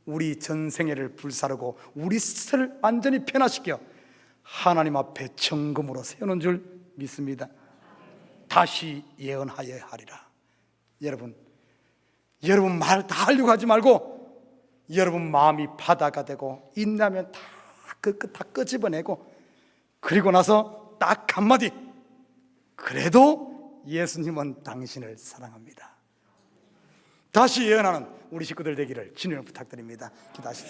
우리 전생애를 불사르고 우리 스스로를 완전히 변화시켜 하나님 앞에 정금으로 세우는 줄 믿습니다. 다시 예언하여야 하리라. 여러분 말 다 하려고 하지 말고 여러분 마음이 바다가 되고 인내하면 다 끄집어내고 그리고 나서 딱 한마디, 그래도 예수님은 당신을 사랑합니다. 다시 예언하는 우리 식구들 되기를 주님을 부탁드립니다. 기도하십시오.